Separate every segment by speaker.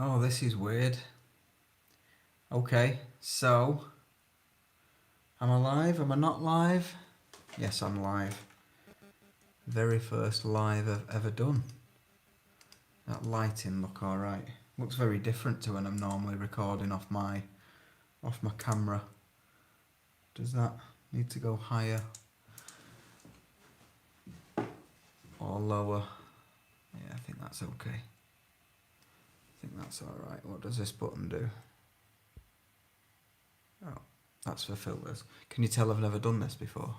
Speaker 1: Oh, this is weird. Okay, so am I live? Am I not live? Yes, I'm live. Very first live I've ever done. That lighting look alright. Looks very different to when I'm normally recording off my camera. Does that need to go higher or lower? Yeah, I think that's okay. I think that's alright. What does this button do? Oh, that's for filters. Can you tell I've never done this before?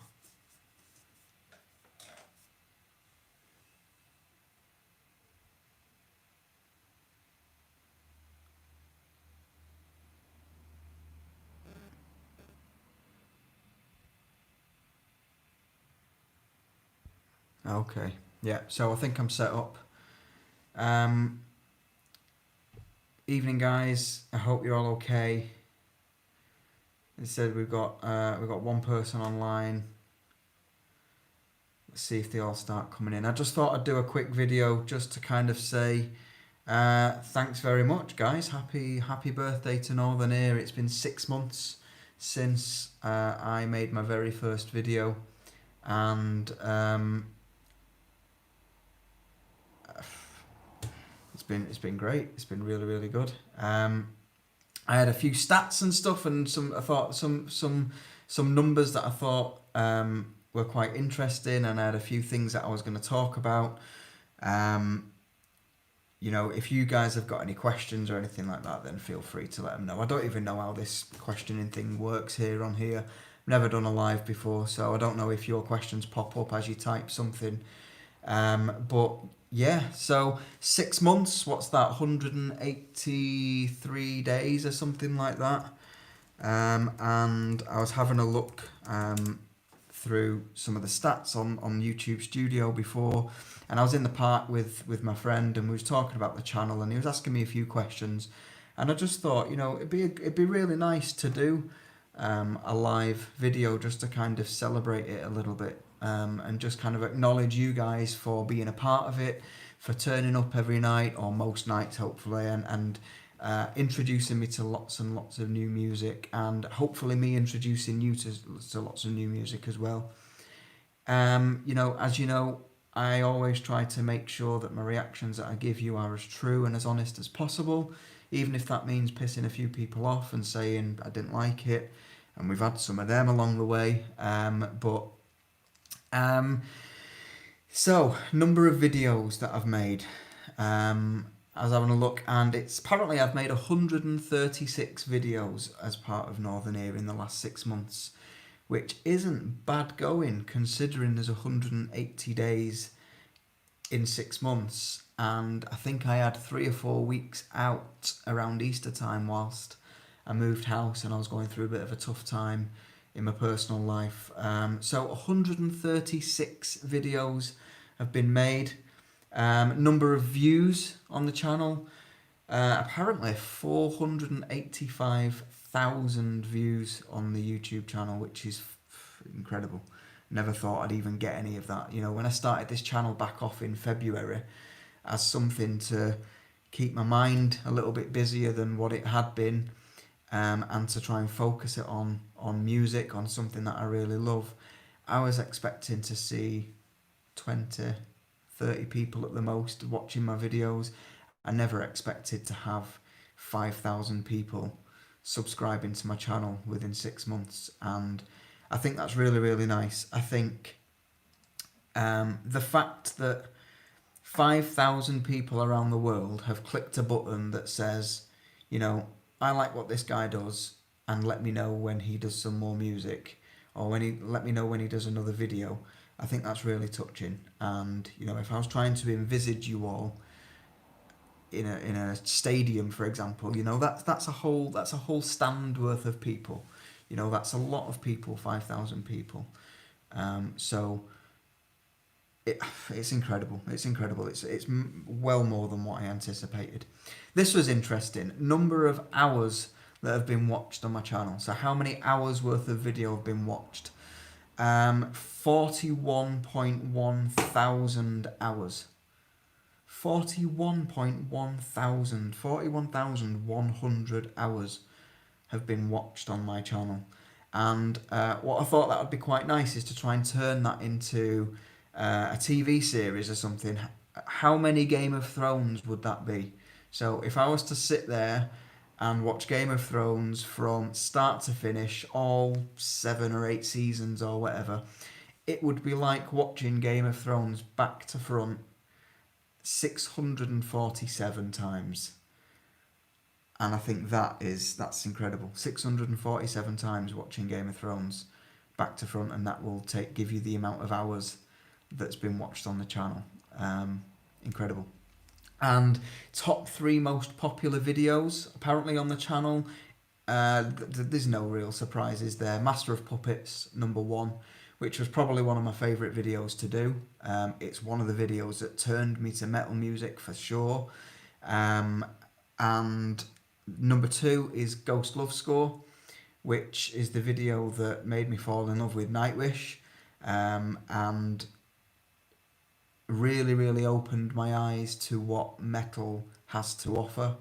Speaker 1: Okay, yeah, so I think I'm set up. Evening, guys. I hope you're all okay. It said we've got one person online. Let's see if they all start coming in. I just thought I'd do a quick video just to kind of say thanks very much, guys. Happy birthday to NorthernEar. It's been 6 months since I made my very first video, and it's been great. It's been really good. I had a few stats and stuff, and some numbers that I thought were quite interesting, and I had a few things that I was going to talk about. You know, if you guys have got any questions or anything like that, then feel free to let them know. I don't even know how this questioning thing works here on here. I've never done a live before, so I don't know if your questions pop up as you type something. But yeah, so 6 months, what's that, 183 days or something like that. And I was having a look through some of the stats on YouTube Studio before, and I was in the park with my friend, and we was talking about the channel, and he was asking me a few questions, and I just thought, you know, it'd be really nice to do a live video just to kind of celebrate it a little bit, and just kind of acknowledge you guys for being a part of it, for turning up every night, or most nights hopefully, and introducing me to lots and lots of new music, and hopefully me introducing you to lots of new music as well. You know, as you know, I always try to make sure that my reactions that I give you are as true and as honest as possible, even if that means pissing a few people off and saying I didn't like it, and we've had some of them along the way. So, number of videos that I've made. I was having a look, and it's apparently I've made 136 videos as part of NorthernEar in the last 6 months, which isn't bad going considering there's 180 days in 6 months, and I think I had 3 or 4 weeks out around Easter time whilst I moved house and I was going through a bit of a tough time in my personal life. So 136 videos have been made. Number of views on the channel, apparently 485,000 views on the YouTube channel, which is incredible. Never thought I'd even get any of that. You know, when I started this channel back off in February as something to keep my mind a little bit busier than what it had been, and to try and focus it on music, on something that I really love, I was expecting to see 20, 30 people at the most watching my videos. I never expected to have 5,000 people subscribing to my channel within 6 months, and I think that's really nice. I think the fact that 5,000 people around the world have clicked a button that says, you know, I like what this guy does, and let me know when he does some more music, or let me know when he does another video. I think that's really touching. And you know, if I was trying to envisage you all in a stadium, for example, you know, that's a whole stand worth of people. You know, that's a lot of people, 5,000 people. So it's incredible. It's incredible. It's well more than what I anticipated. This was interesting. Number of hours that have been watched on my channel. So how many hours worth of video have been watched? 41.1 thousand hours. 41,100 hours have been watched on my channel. And what I thought that would be quite nice is to try and turn that into a TV series or something. How many Game of Thrones would that be? So if I was to sit there and watch Game of Thrones from start to finish, all 7 or 8 seasons or whatever, it would be like watching Game of Thrones back to front 647 times. And I think that's incredible. 647 times watching Game of Thrones back to front, and that will give you the amount of hours that's been watched on the channel. Incredible. And top 3 most popular videos apparently on the channel. There's no real surprises there. Master of Puppets, number 1, which was probably one of my favourite videos to do. It's one of the videos that turned me to metal music for sure. And number 2 is Ghost Love Score, which is the video that made me fall in love with Nightwish, and really, really opened my eyes to what metal has to offer.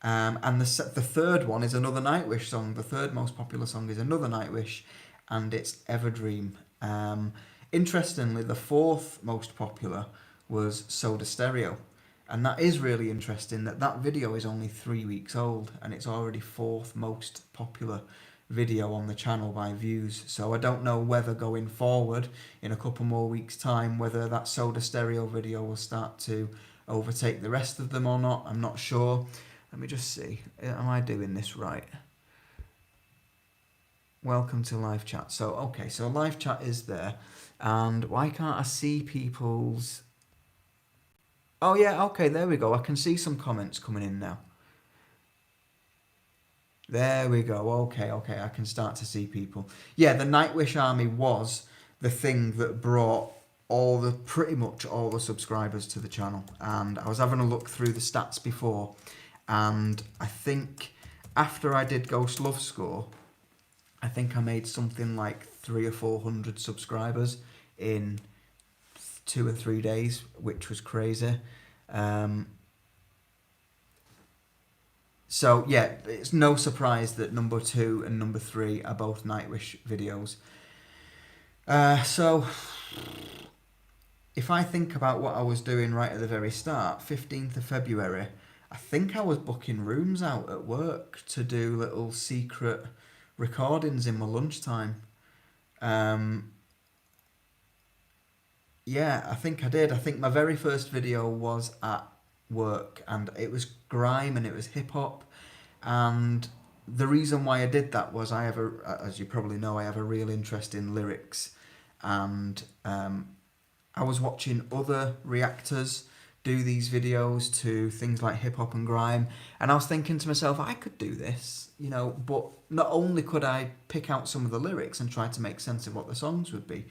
Speaker 1: And the third one is another Nightwish song. The third most popular song is another Nightwish, and it's Everdream. Interestingly, the fourth most popular was Soda Stereo. And that is really interesting that video is only 3 weeks old and it's already 4th most popular video on the channel by views. So I don't know whether going forward in a couple more weeks' time, whether that Soda Stereo video will start to overtake the rest of them or not. I'm not sure. Let me just see. Am I doing this right? Welcome to live chat. So, okay, so live chat is there. And why can't I see people's... Oh yeah, okay, there we go. I can see some comments coming in now. There we go. Okay, I can start to see people. Yeah, the Nightwish Army was the thing that brought pretty much all the subscribers to the channel. And I was having a look through the stats before, and I think after I did Ghost Love Score, I think I made something like 300 or 400 subscribers in 2 or 3 days, which was crazy. So yeah, it's no surprise that number 2 and number 3 are both Nightwish videos. So if I think about what I was doing right at the very start, 15th of February, I think I was booking rooms out at work to do little secret recordings in my lunchtime. Yeah, I think I did. I think my very first video was at work, and it was grime and it was hip hop. And the reason why I did that was as you probably know, I have a real interest in lyrics, and I was watching other reactors do these videos to things like hip hop and grime, and I was thinking to myself, I could do this, but not only could I pick out some of the lyrics and try to make sense of what the songs would be,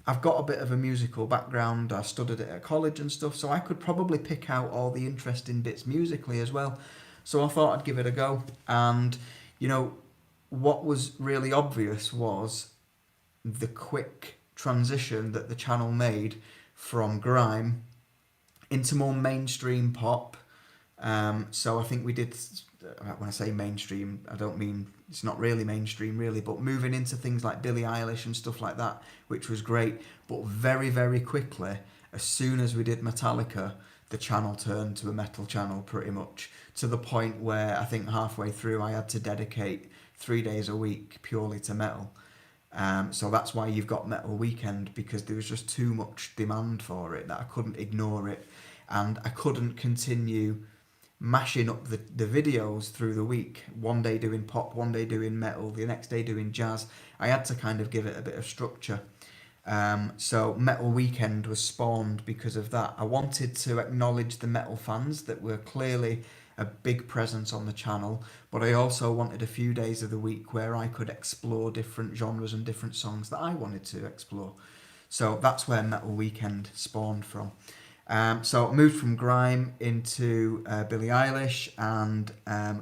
Speaker 1: I've got a bit of a musical background. I studied it at college and stuff, so I could probably pick out all the interesting bits musically as well. So I thought I'd give it a go. And, what was really obvious was the quick transition that the channel made from grime into more mainstream pop. So I think we did, when I say mainstream, I don't mean, it's not really mainstream really, but moving into things like Billie Eilish and stuff like that, which was great. But very, very quickly, as soon as we did Metallica, the channel turned to a metal channel pretty much, to the point where I think halfway through I had to dedicate 3 days a week purely to metal. So that's why you've got Metal Weekend, because there was just too much demand for it that I couldn't ignore it, and I couldn't continue mashing up the videos through the week. One day doing pop, one day doing metal, the next day doing jazz. I had to kind of give it a bit of structure. So Metal Weekend was spawned because of that. I wanted to acknowledge the metal fans that were clearly a big presence on the channel, but I also wanted a few days of the week where I could explore different genres and different songs that I wanted to explore. So that's where Metal Weekend spawned from. So I moved from grime into Billie Eilish and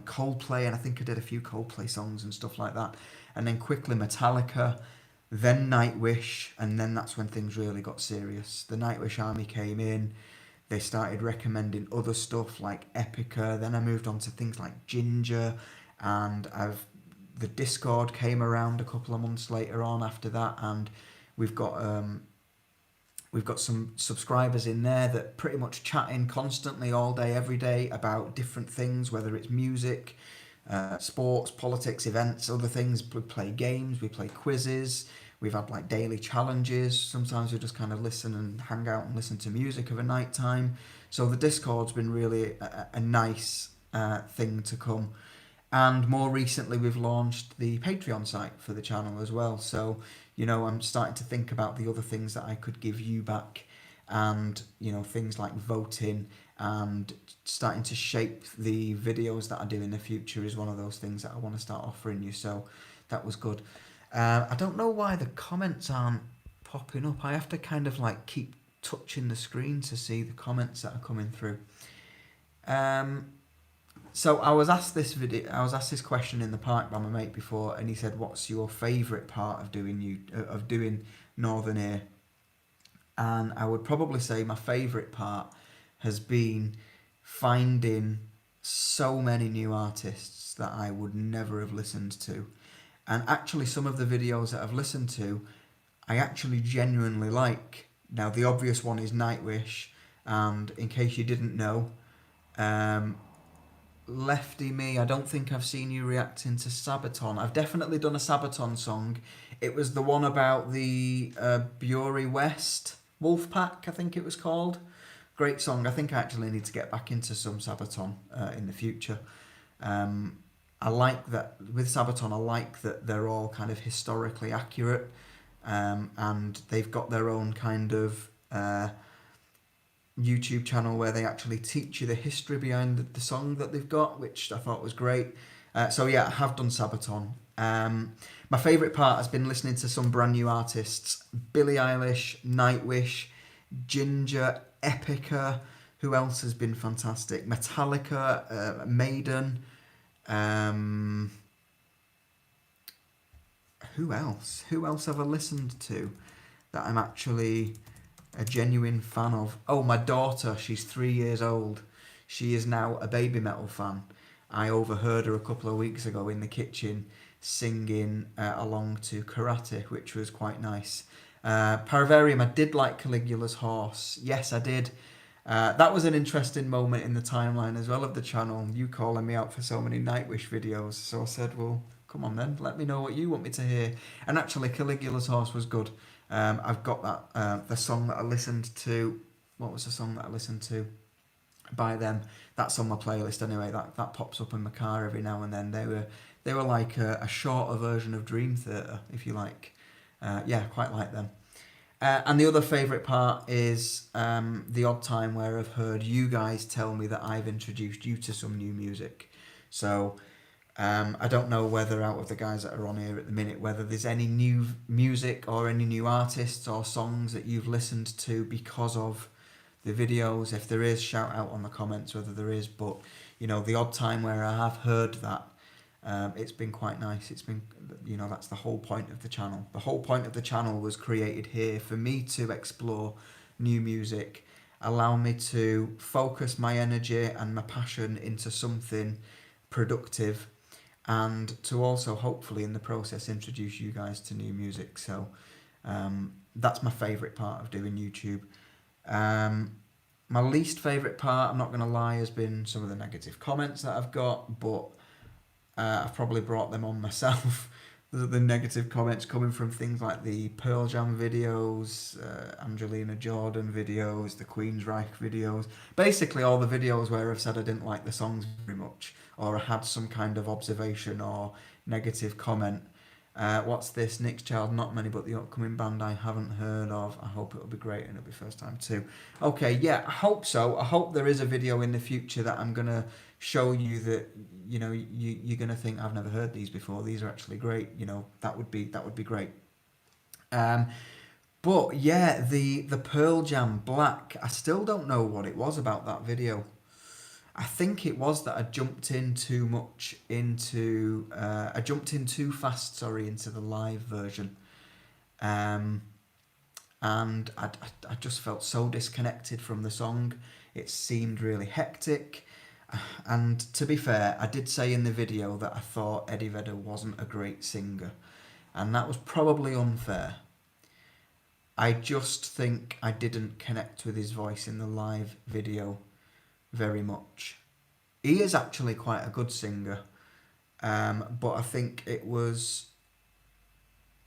Speaker 1: Coldplay, and I think I did a few Coldplay songs and stuff like that. And then quickly Metallica, then Nightwish, and then that's when things really got serious. The Nightwish Army came in, they started recommending other stuff like Epica. Then I moved on to things like Ginger, and the Discord came around a couple of months later on after that, and we've got some subscribers in there that pretty much chatting constantly all day, every day about different things, whether it's music, sports, politics, events, other things. We play games, we play quizzes. We've had like daily challenges. Sometimes we just kind of listen and hang out and listen to music of a night time. So the Discord's been really a nice thing to come. And more recently, we've launched the Patreon site for the channel as well. So, I'm starting to think about the other things that I could give you back, and, things like voting and starting to shape the videos that I do in the future is one of those things that I want to start offering you. So that was good. I don't know why the comments aren't popping up. I have to kind of like keep touching the screen to see the comments that are coming through. So I was asked this question in the park by my mate before, and he said, "What's your favourite part of doing NorthernEar?" And I would probably say my favourite part has been finding so many new artists that I would never have listened to. And actually, some of the videos that I've listened to, I actually genuinely like. Now, the obvious one is Nightwish, and in case you didn't know, Lefty Me, I don't think I've seen you reacting to Sabaton. I've definitely done a Sabaton song. It was the one about the Bury West Wolfpack, I think it was called. Great song. I think I actually need to get back into some Sabaton in the future. I like that with Sabaton. I like that they're all kind of historically accurate, and they've got their own kind of YouTube channel where they actually teach you the history behind the song that they've got, which I thought was great. So yeah, I have done Sabaton. My favourite part has been listening to some brand new artists: Billie Eilish, Nightwish, Ginger, Epica. Who else has been fantastic? Metallica, Maiden. Who else? Who else have I listened to that I'm actually a genuine fan of? Oh, my daughter. She's 3 years old. She is now a Baby Metal fan. I overheard her a couple of weeks ago in the kitchen singing along to Karate, which was quite nice. Paravarium, I did like Caligula's Horse. Yes, I did. That was an interesting moment in the timeline as well of the channel. You calling me out for so many Nightwish videos. So I said, well, come on then, let me know what you want me to hear. And actually, Caligula's Horse was good. I've got that, the song that I listened to. What was the song that I listened to by them? That's on my playlist anyway. That pops up in my car every now and then. They were like a shorter version of Dream Theater, if you like. Yeah, quite like them. And the other favourite part is the odd time where I've heard you guys tell me that I've introduced you to some new music. So I don't know whether out of the guys that are on here at the minute, whether there's any new music or any new artists or songs that you've listened to because of the videos. If there is, shout out on the comments whether there is. But, the odd time where I have heard that, it's been quite nice. It's been, that's the whole point of the channel. The whole point of the channel was created here for me to explore new music, allow me to focus my energy and my passion into something productive, and to also hopefully in the process introduce you guys to new music. So that's my favourite part of doing YouTube. My least favourite part, I'm not going to lie, has been some of the negative comments that I've got, but I've probably brought them on myself. The negative comments coming from things like the Pearl Jam videos, Angelina Jordan videos, the Queensryche videos. Basically all the videos where I've said I didn't like the songs very much, or I had some kind of observation or negative comment. What's this? Nick's Child, not many, but the upcoming band I haven't heard of. I hope it'll be great and it'll be first time too. Okay, yeah, I hope so. I hope there is a video in the future that I'm going to show you that, you're going to think, I've never heard these before. These are actually great. That would be great. But yeah, the Pearl Jam Black, I still don't know what it was about that video. I think it was that I jumped in too fast into the live version. And I just felt so disconnected from the song. It seemed really hectic. And to be fair, I did say in the video that I thought Eddie Vedder wasn't a great singer. And that was probably unfair. I just think I didn't connect with his voice in the live video very much. He is actually quite a good singer, but I think it was...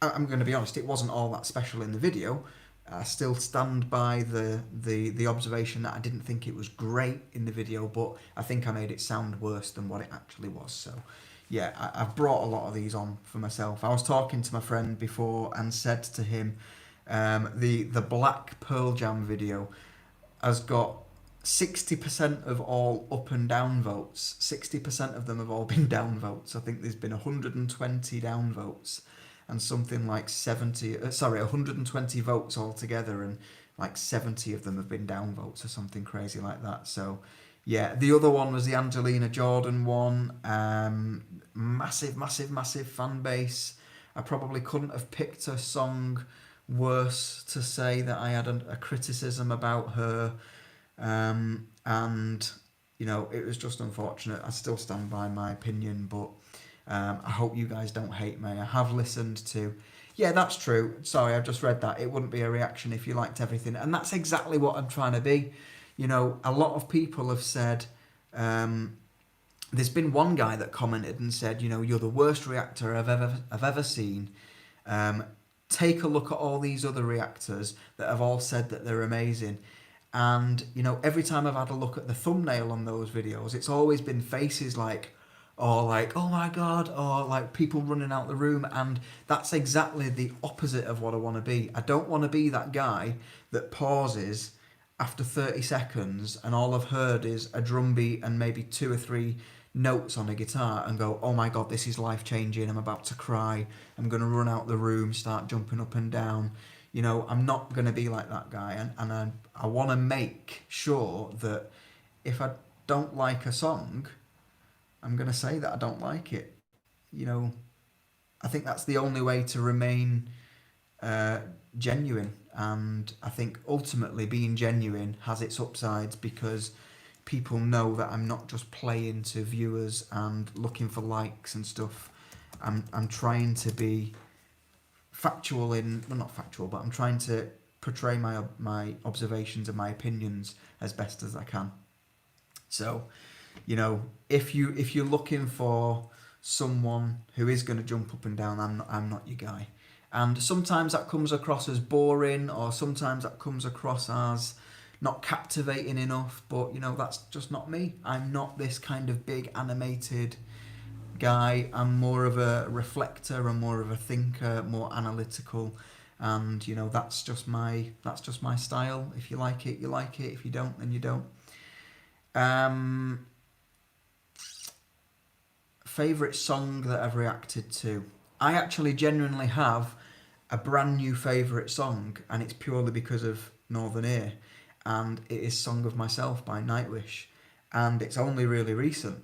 Speaker 1: I'm going to be honest, it wasn't all that special in the video. I still stand by the observation that I didn't think it was great in the video, but I think I made it sound worse than what it actually was. So yeah, I've brought a lot of these on for myself. I was talking to my friend before and said to him, the Black Pearl Jam video has got 60% of all up and down votes. 60% of them have all been down votes. I think there's been 120 down votes and something like 120 votes altogether, and like 70 of them have been down votes or something crazy like that. So yeah, the other one was the Angelina Jordan one. Massive fan base. I probably couldn't have picked a song worse to say that I had a criticism about her. And you know, it was just unfortunate. I still stand by my opinion, but I hope you guys don't hate me. I have listened to... Yeah, that's true. Sorry, I've just read that. It wouldn't be a reaction if you liked everything. And that's exactly what I'm trying to be. You know, a lot of people have said... there's been one guy that commented and said, you know, you're the worst reactor I've ever seen. Take a look at all these other reactors that have all said that they're amazing. And, you know, every time I've had a look at the thumbnail on those videos, it's always been faces like, or like, oh my God, or like people running out the room. And that's exactly the opposite of what I want to be. I don't want to be that guy that pauses after 30 seconds and all I've heard is a drum beat and maybe 2 or 3 notes on a guitar and go, oh my God, this is life changing. I'm about to cry. I'm going to run out the room, start jumping up and down. You know, I'm not going to be like that guy. And I want to make sure that if I don't like a song, I'm going to say that I don't like it. You know, I think that's the only way to remain genuine. And I think ultimately being genuine has its upsides because people know that I'm not just playing to viewers and looking for likes and stuff. I'm trying to be factual well, not factual, but I'm trying to portray my observations and my opinions as best as I can. So, you know, if you're looking for someone who is going to jump up and down, I'm not your guy. And sometimes that comes across as boring, or sometimes that comes across as not captivating enough. But you know, that's just not me. I'm not this kind of big animated guy. I'm more of a reflector. I'm more of a thinker, more analytical. And you know, that's just my style. If you like it, you like it. If you don't, then you don't. Favourite song that I've reacted to? I actually genuinely have a brand new favourite song, and it's purely because of NorthernEar, and it is Song of Myself by Nightwish, and it's only really recent.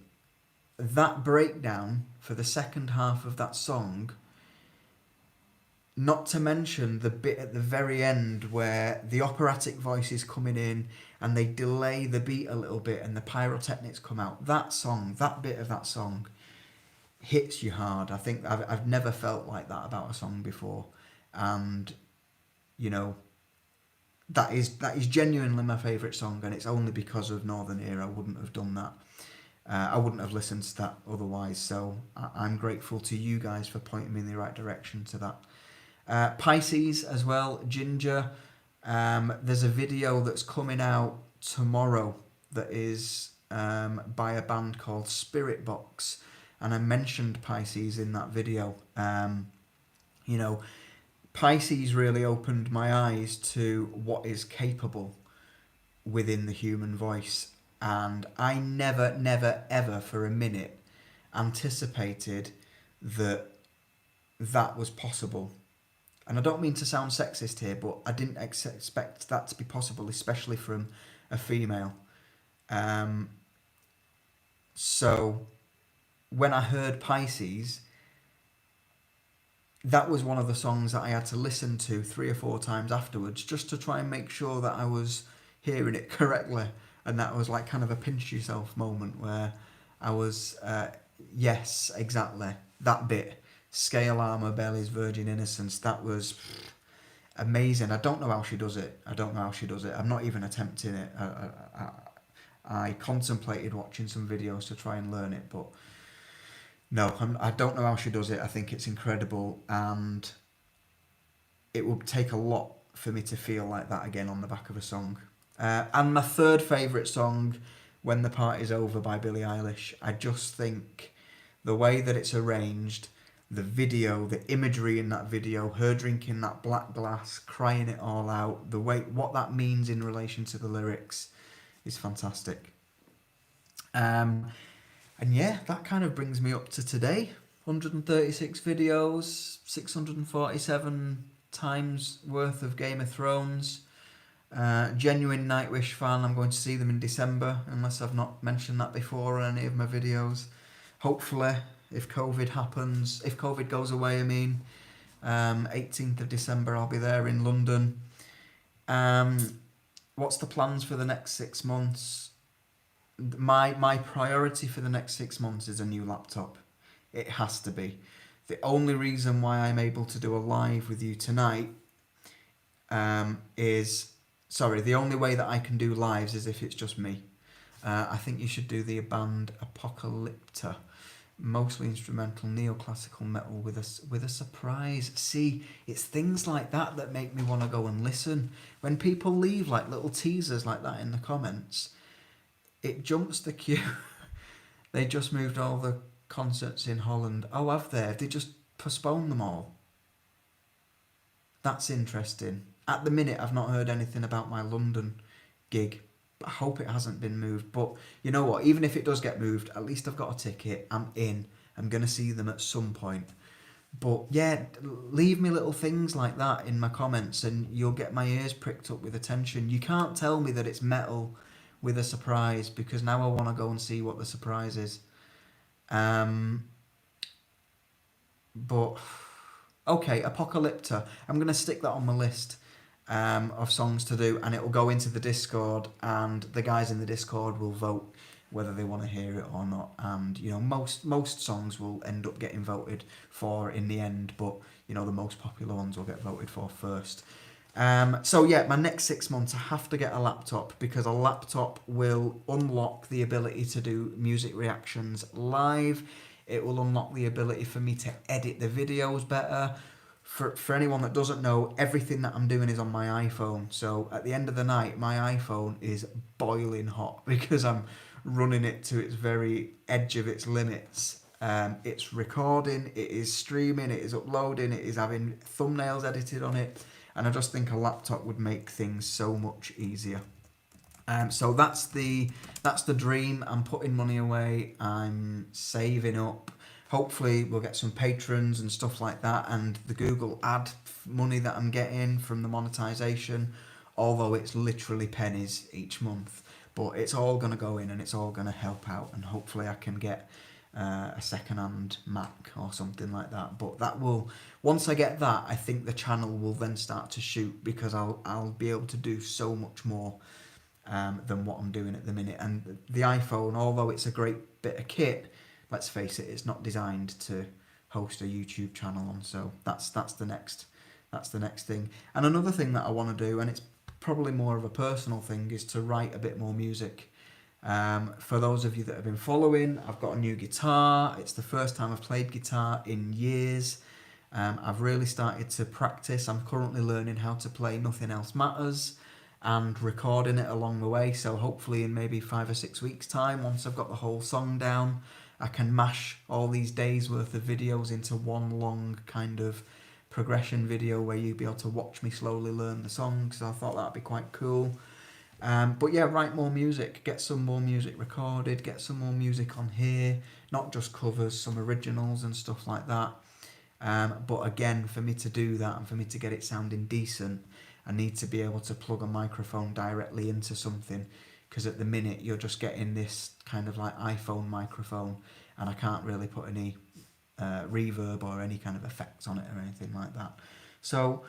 Speaker 1: That breakdown for the second half of that song, not to mention the bit at the very end where the operatic voice is coming in and they delay the beat a little bit and the pyrotechnics come out. That song, that bit of that song hits you hard. I think I've never felt like that about a song before. And, you know, that is genuinely my favourite song, and it's only because of NorthernEar I wouldn't have done that. I wouldn't have listened to that otherwise, so I'm grateful to you guys for pointing me in the right direction to that. Pisces as well, Ginger. There's a video that's coming out tomorrow that is by a band called Spirit Box, and I mentioned Pisces in that video. You know, Pisces really opened my eyes to what is capable within the human voice, and I never ever for a minute anticipated that was possible. And I don't mean to sound sexist here, but I didn't expect that to be possible, especially from a female. So when I heard Pisces, that was one of the songs that I had to listen to 3 or 4 times afterwards just to try and make sure that I was hearing it correctly. And that was like kind of a pinch yourself moment where I was, yes, exactly, that bit. Scale armour, Belly's Virgin Innocence, that was amazing. I don't know how she does it. I don't know how she does it. I'm not even attempting it. I contemplated watching some videos to try and learn it, but no, I don't know how she does it. I think it's incredible, and it would take a lot for me to feel like that again on the back of a song. And my third favourite song, When the Party's Over by Billie Eilish. I just think the way that it's arranged, the video, the imagery in that video, her drinking that black glass, crying it all out, the way, what that means in relation to the lyrics is fantastic. And yeah, that kind of brings me up to today. 136 videos, 647 times worth of Game of Thrones. Genuine Nightwish fan. I'm going to see them in December, unless I've not mentioned that before on any of my videos. Hopefully, if COVID goes away, 18th of December, I'll be there in London. What's the plans for the next 6 months? My priority for the next 6 months is a new laptop. It has to be. The only reason why I'm able to do a live with you tonight the only way that I can do lives is if it's just me. I think you should do the band Apocalypta, mostly instrumental neoclassical metal with a surprise. See, it's things like that that make me want to go and listen. When people leave like little teasers like that in the comments, it jumps the queue. They just moved all the concerts in Holland. Oh, have they? Have they just postponed them all? That's interesting. At the minute, I've not heard anything about my London gig. I hope it hasn't been moved. But you know what? Even if it does get moved, at least I've got a ticket. I'm in. I'm going to see them at some point. But yeah, leave me little things like that in my comments and you'll get my ears pricked up with attention. You can't tell me that it's metal with a surprise, because now I want to go and see what the surprise is. But okay, Apocalypta. I'm going to stick that on my list of songs to do, and it will go into the Discord, and the guys in the Discord will vote whether they want to hear it or not. And you know, most songs will end up getting voted for in the end, but you know, the most popular ones will get voted for first. So yeah, my next 6 months I have to get a laptop, because a laptop will unlock the ability to do music reactions live. It will unlock the ability for me to edit the videos better. For anyone that doesn't know, everything that I'm doing is on my iPhone. So at the end of the night, my iPhone is boiling hot because I'm running it to its very edge of its limits. It's recording, it is streaming, it is uploading, it is having thumbnails edited on it. And I just think a laptop would make things so much easier. So that's the dream. I'm putting money away. I'm saving up. Hopefully we'll get some patrons and stuff like that, and the Google ad money that I'm getting from the monetization, although it's literally pennies each month, but it's all going to go in and it's all going to help out, and hopefully I can get a second-hand Mac or something like that. But that will, once I get that, I think the channel will then start to shoot, because I'll be able to do so much more than what I'm doing at the minute. And the iPhone, although it's a great bit of kit, let's face it, it's not designed to host a YouTube channel on. So that's the next thing. And another thing that I want to do, and it's probably more of a personal thing, is to write a bit more music. For those of you that have been following, I've got a new guitar. It's the first time I've played guitar in years. I've really started to practice. I'm currently learning how to play Nothing Else Matters and recording it along the way. So hopefully in maybe 5 or 6 weeks time, once I've got the whole song down, I can mash all these days worth of videos into one long kind of progression video where you'd be able to watch me slowly learn the song. So I thought that'd be quite cool. But yeah, write more music, get some more music recorded, get some more music on here, not just covers, some originals and stuff like that. But again, for me to do that and for me to get it sounding decent, I need to be able to plug a microphone directly into something, because at the minute you're just getting this kind of like iPhone microphone, and I can't really put any reverb or any kind of effects on it or anything like that. So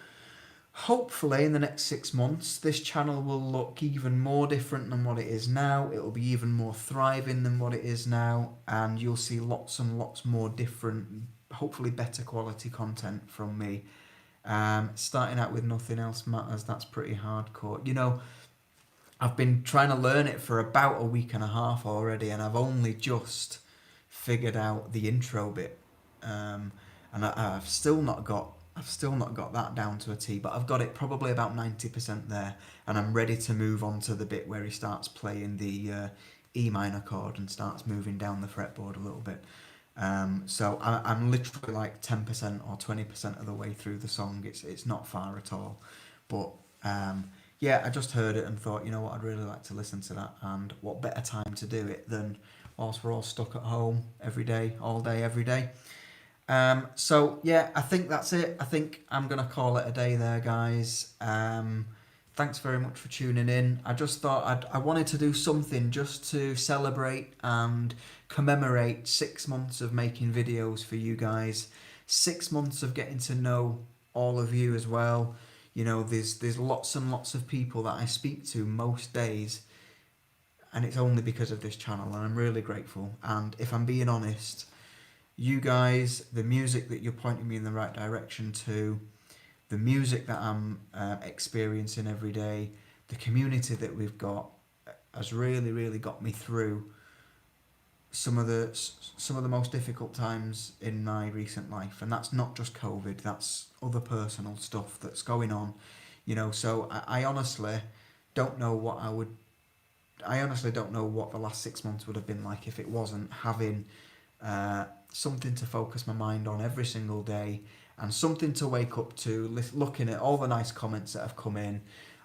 Speaker 1: hopefully in the next 6 months, this channel will look even more different than what it is now. It will be even more thriving than what it is now, and you'll see lots and lots more different, hopefully better quality content from me. Starting out with Nothing Else Matters, that's pretty hardcore. You know, I've been trying to learn it for about a week and a half already, and I've only just figured out the intro bit. And I've still not got that down to a T, but I've got it probably about 90% there, and I'm ready to move on to the bit where he starts playing the E minor chord and starts moving down the fretboard a little bit. So I'm literally like 10% or 20% of the way through the song. It's not far at all, but yeah, I just heard it and thought, you know what, I'd really like to listen to that, and what better time to do it than whilst we're all stuck at home every day, all day, every day. So yeah, I think that's it. I think I'm gonna call it a day there, guys. Thanks very much for tuning in. I just thought I wanted to do something just to celebrate and commemorate 6 months of making videos for you guys. 6 months of getting to know all of you as well. You know, there's lots and lots of people that I speak to most days, and it's only because of this channel, and I'm really grateful. And if I'm being honest, you guys, the music that you're pointing me in the right direction to, the music that I'm experiencing every day, the community that we've got has really, really got me through some of the most difficult times in my recent life, and that's not just COVID. That's other personal stuff that's going on, you know. So I honestly don't know what I would. I honestly don't know what the last 6 months would have been like if it wasn't having something to focus my mind on every single day, and something to wake up to, looking at all the nice comments that have come in,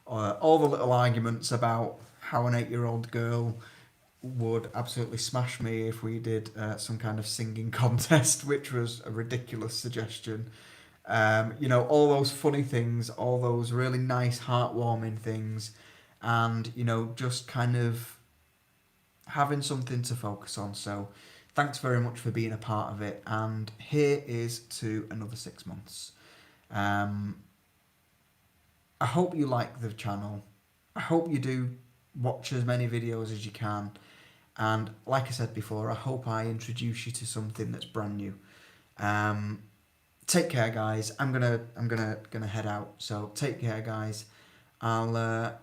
Speaker 1: all the little arguments about how an 8-year-old girl would absolutely smash me if we did some kind of singing contest, which was a ridiculous suggestion. You know, all those funny things, all those really nice, heartwarming things, and, you know, just kind of having something to focus on. So thanks very much for being a part of it, and here is to another 6 months. I hope you like the channel. I hope you do watch as many videos as you can, and like I said before, I hope I introduce you to something that's brand new. Take care, guys. I'm gonna head out, so take care, guys. I'll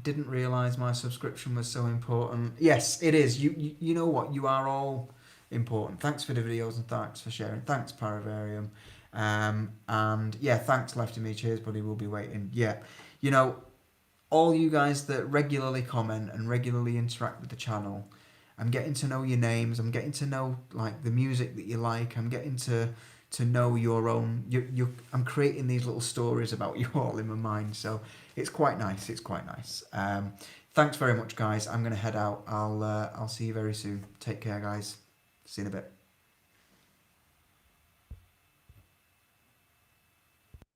Speaker 1: didn't realise my subscription was so important. Yes, it is. You know what? You are all important. Thanks for the videos and thanks for sharing. Thanks, Paravarium. And yeah, thanks, Lefty Me. Cheers, buddy. We'll be waiting. Yeah, you know, all you guys that regularly comment and regularly interact with the channel, I'm getting to know your names. I'm getting to know like the music that you like. I'm getting to know your own. I'm creating these little stories about you all in my mind. So it's quite nice. It's quite nice. Thanks very much, guys. I'm gonna head out. I'll see you very soon. Take care, guys. See you in a bit.